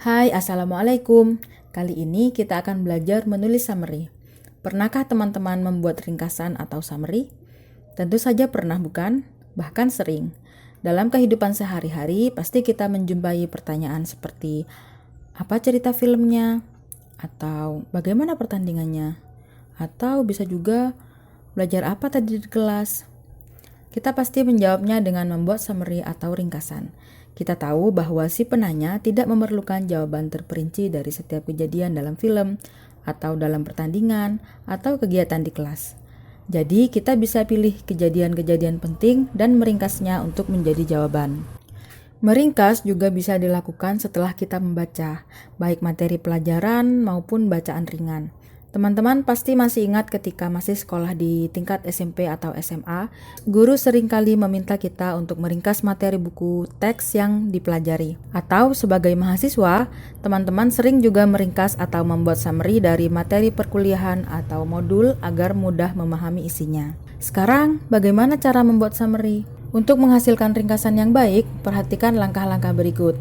Hai, Assalamualaikum. Kali ini kita akan belajar menulis summary. Pernahkah teman-teman membuat ringkasan atau summary? Tentu saja pernah, bukan? Bahkan sering. Dalam kehidupan sehari-hari, pasti kita menjumpai pertanyaan seperti, apa cerita filmnya? Atau bagaimana pertandingannya? Atau bisa juga, belajar apa tadi di kelas? Kita pasti menjawabnya dengan membuat summary atau ringkasan. Kita tahu bahwa si penanya tidak memerlukan jawaban terperinci dari setiap kejadian dalam film, atau dalam pertandingan, atau kegiatan di kelas. Jadi kita bisa pilih kejadian-kejadian penting dan meringkasnya untuk menjadi jawaban. Meringkas juga bisa dilakukan setelah kita membaca, baik materi pelajaran maupun bacaan ringan. Teman-teman pasti masih ingat ketika masih sekolah di tingkat SMP atau SMA, guru seringkali meminta kita untuk meringkas materi buku teks yang dipelajari. Atau sebagai mahasiswa, teman-teman sering juga meringkas atau membuat summary dari materi perkuliahan atau modul agar mudah memahami isinya. Sekarang, bagaimana cara membuat summary? Untuk menghasilkan ringkasan yang baik, perhatikan langkah-langkah berikut.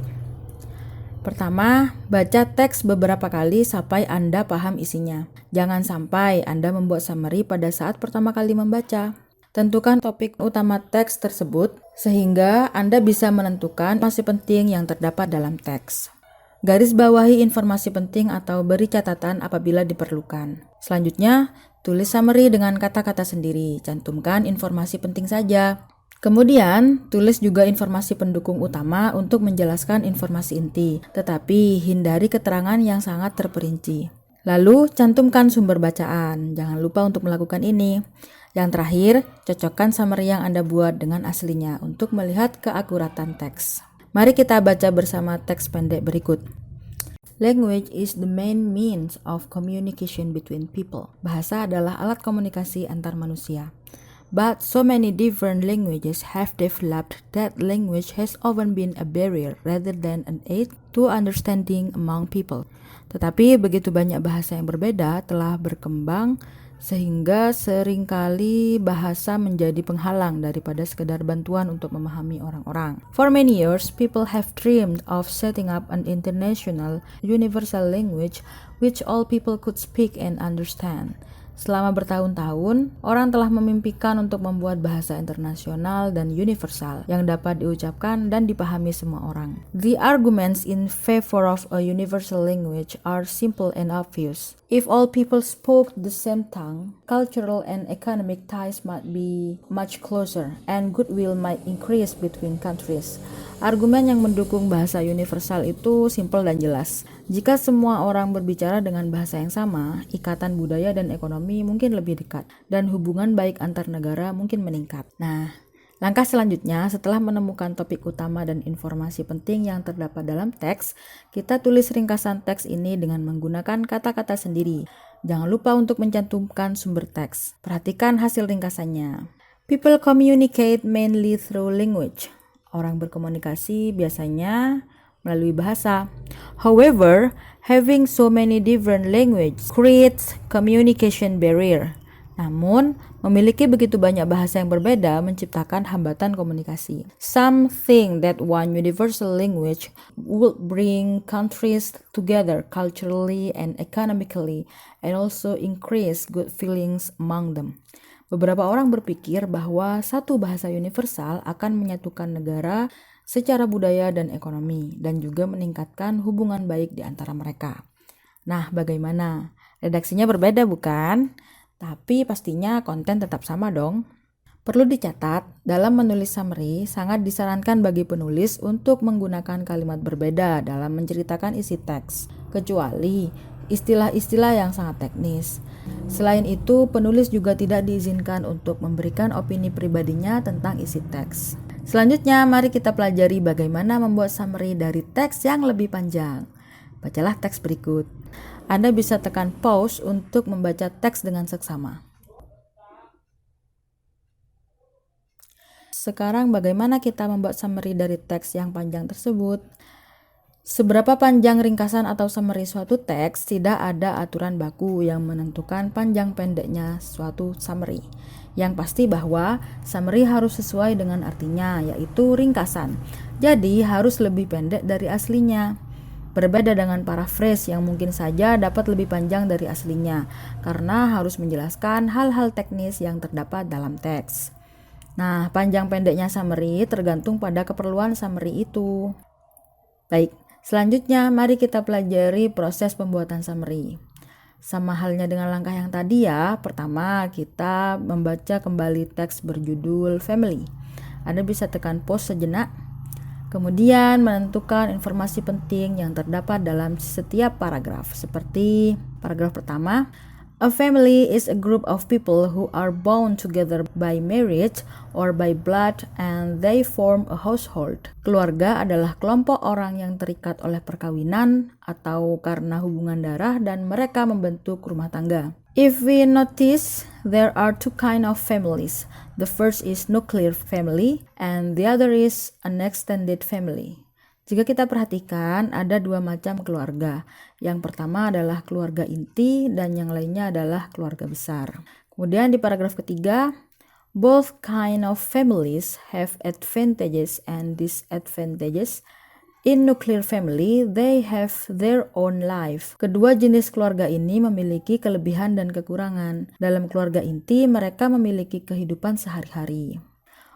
Pertama, baca teks beberapa kali sampai Anda paham isinya. Jangan sampai Anda membuat summary pada saat pertama kali membaca. Tentukan topik utama teks tersebut sehingga Anda bisa menentukan informasi penting yang terdapat dalam teks. Garis bawahi informasi penting atau beri catatan apabila diperlukan. Selanjutnya, tulis summary dengan kata-kata sendiri. Cantumkan informasi penting saja. Kemudian, tulis juga informasi pendukung utama untuk menjelaskan informasi inti, tetapi hindari keterangan yang sangat terperinci. Lalu, cantumkan sumber bacaan. Jangan lupa untuk melakukan ini. Yang terakhir, cocokkan summary yang Anda buat dengan aslinya untuk melihat keakuratan teks. Mari kita baca bersama teks pendek berikut. Language is the main means of communication between people. Bahasa adalah alat komunikasi antar manusia. But so many different languages have developed that language has often been a barrier rather than an aid to understanding among people. Tetapi begitu banyak bahasa yang berbeda telah berkembang sehingga seringkali bahasa menjadi penghalang daripada sekedar bantuan untuk memahami orang-orang. For many years, people have dreamed of setting up an international universal language which all people could speak and understand. Selama bertahun-tahun, orang telah memimpikan untuk membuat bahasa internasional dan universal yang dapat diucapkan dan dipahami semua orang. The arguments in favor of a universal language are simple and obvious. If all people spoke the same tongue, cultural and economic ties might be much closer, and goodwill might increase between countries. Argumen yang mendukung bahasa universal itu simpel dan jelas. Jika semua orang berbicara dengan bahasa yang sama, ikatan budaya dan ekonomi mungkin lebih dekat, dan hubungan baik antar negara mungkin meningkat. Nah, langkah selanjutnya setelah menemukan topik utama dan informasi penting yang terdapat dalam teks, kita tulis ringkasan teks ini dengan menggunakan kata-kata sendiri. Jangan lupa untuk mencantumkan sumber teks. Perhatikan hasil ringkasannya. People communicate mainly through language. Orang berkomunikasi biasanya melalui bahasa. However, having so many different languages creates communication barrier. Namun, memiliki begitu banyak bahasa yang berbeda menciptakan hambatan komunikasi. Some think that one universal language would bring countries together culturally and economically and also increase good feelings among them. Beberapa orang berpikir bahwa satu bahasa universal akan menyatukan negara secara budaya dan ekonomi dan juga meningkatkan hubungan baik di antara mereka. Nah, bagaimana? Redaksinya berbeda bukan? Tapi pastinya konten tetap sama dong. Perlu dicatat, dalam menulis summary sangat disarankan bagi penulis untuk menggunakan kalimat berbeda dalam menceritakan isi teks, kecuali istilah-istilah yang sangat teknis. Selain itu, penulis juga tidak diizinkan untuk memberikan opini pribadinya tentang isi teks. Selanjutnya, mari kita pelajari bagaimana membuat summary dari teks yang lebih panjang. Bacalah teks berikut. Anda bisa tekan pause untuk membaca teks dengan seksama. Sekarang bagaimana kita membuat summary dari teks yang panjang tersebut? Seberapa panjang ringkasan atau summary suatu teks, tidak ada aturan baku yang menentukan panjang pendeknya suatu summary. Yang pasti bahwa summary harus sesuai dengan artinya, yaitu ringkasan. Jadi harus lebih pendek dari aslinya. Berbeda dengan paraphrase yang mungkin saja dapat lebih panjang dari aslinya, karena harus menjelaskan hal-hal teknis yang terdapat dalam teks. Nah, panjang pendeknya summary tergantung pada keperluan summary itu. Baik, selanjutnya mari kita pelajari proses pembuatan summary. Sama halnya dengan langkah yang tadi ya, pertama kita membaca kembali teks berjudul Family. Anda bisa tekan pause sejenak, kemudian menentukan informasi penting yang terdapat dalam setiap paragraf. Seperti paragraf pertama, a family is a group of people who are bound together by marriage or by blood and they form a household. Keluarga adalah kelompok orang yang terikat oleh perkawinan atau karena hubungan darah dan mereka membentuk rumah tangga. If we notice, there are two kinds of families. The first is nuclear family and the other is an extended family. Jika kita perhatikan, ada dua macam keluarga. Yang pertama adalah keluarga inti dan yang lainnya adalah keluarga besar. Kemudian di paragraf ketiga, both kind of families have advantages and disadvantages. In nuclear family, they have their own life. Kedua jenis keluarga ini memiliki kelebihan dan kekurangan. Dalam keluarga inti, mereka memiliki kehidupan sehari-hari.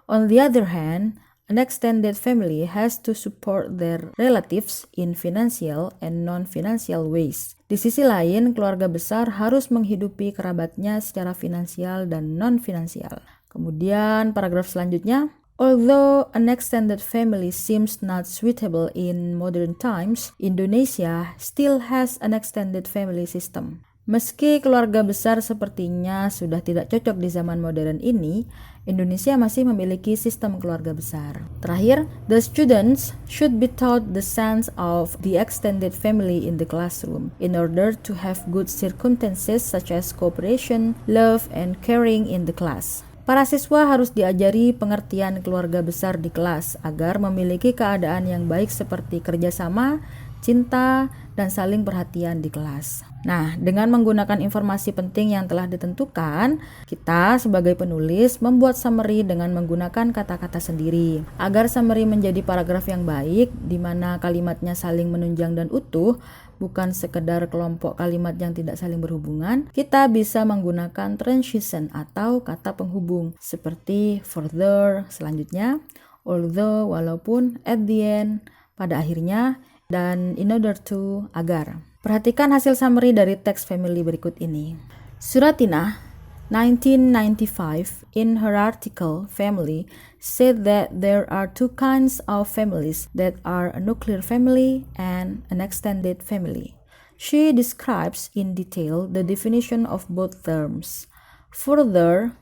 On the other hand, an extended family has to support their relatives in financial and non-financial ways. Di sisi lain, keluarga besar harus menghidupi kerabatnya secara finansial dan non-finansial. Kemudian paragraf selanjutnya, although an extended family seems not suitable in modern times, Indonesia still has an extended family system. Meski keluarga besar sepertinya sudah tidak cocok di zaman modern ini, Indonesia masih memiliki sistem keluarga besar. Terakhir, the students should be taught the sense of the extended family in the classroom in order to have good circumstances such as cooperation, love, and caring in the class. Para siswa harus diajari pengertian keluarga besar di kelas agar memiliki keadaan yang baik seperti kerjasama, cinta, dan saling perhatian di kelas. Nah, dengan menggunakan informasi penting yang telah ditentukan, kita sebagai penulis membuat summary dengan menggunakan kata-kata sendiri. Agar summary menjadi paragraf yang baik, di mana kalimatnya saling menunjang dan utuh, bukan sekedar kelompok kalimat yang tidak saling berhubungan, kita bisa menggunakan transition atau kata penghubung seperti further, selanjutnya, although, walaupun, at the end, pada akhirnya, dan in order to, agar. Perhatikan hasil summary dari teks family berikut ini. Suratinah, 1995, in her article Family, said that there are two kinds of families that are a nuclear family and an extended family. She describes in detail the definition of both terms. Further,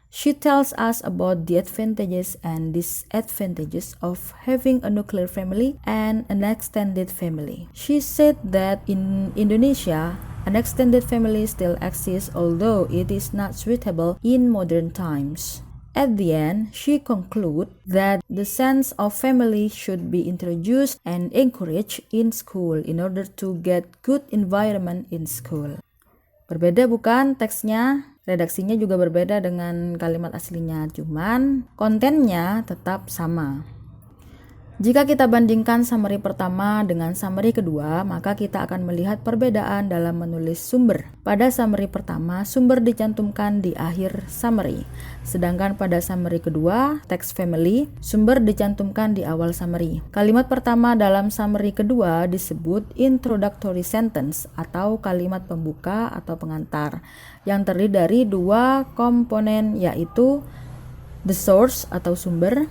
she tells us about the advantages and disadvantages of having a nuclear family and an extended family. She said that in Indonesia, an extended family still exists although it is not suitable in modern times. At the end, she concludes that the sense of family should be introduced and encouraged in school in order to get good environment in school. Berbeda bukan teksnya? Redaksinya juga berbeda dengan kalimat aslinya, cuman kontennya tetap sama. Jika kita bandingkan summary pertama dengan summary kedua, maka kita akan melihat perbedaan dalam menulis sumber. Pada summary pertama, sumber dicantumkan di akhir summary. Sedangkan pada summary kedua, teks family, sumber dicantumkan di awal summary. Kalimat pertama dalam summary kedua disebut introductory sentence atau kalimat pembuka atau pengantar yang terdiri dari dua komponen, yaitu the source atau sumber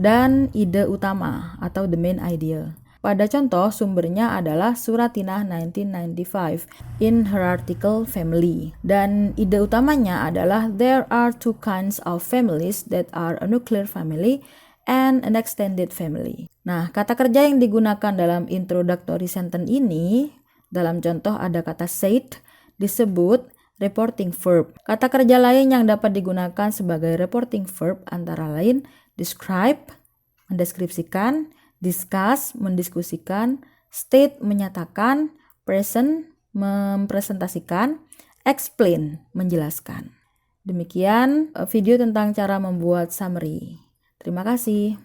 dan ide utama atau the main idea. Pada contoh, sumbernya adalah Suratinah 1995 in her article Family. Dan ide utamanya adalah there are two kinds of families that are a nuclear family and an extended family. Nah, kata kerja yang digunakan dalam introductory sentence ini, dalam contoh ada kata said, disebut reporting verb. Kata kerja lain yang dapat digunakan sebagai reporting verb antara lain describe, mendeskripsikan, discuss, mendiskusikan, state, menyatakan, present, mempresentasikan, explain, menjelaskan. Demikian video tentang cara membuat summary. Terima kasih.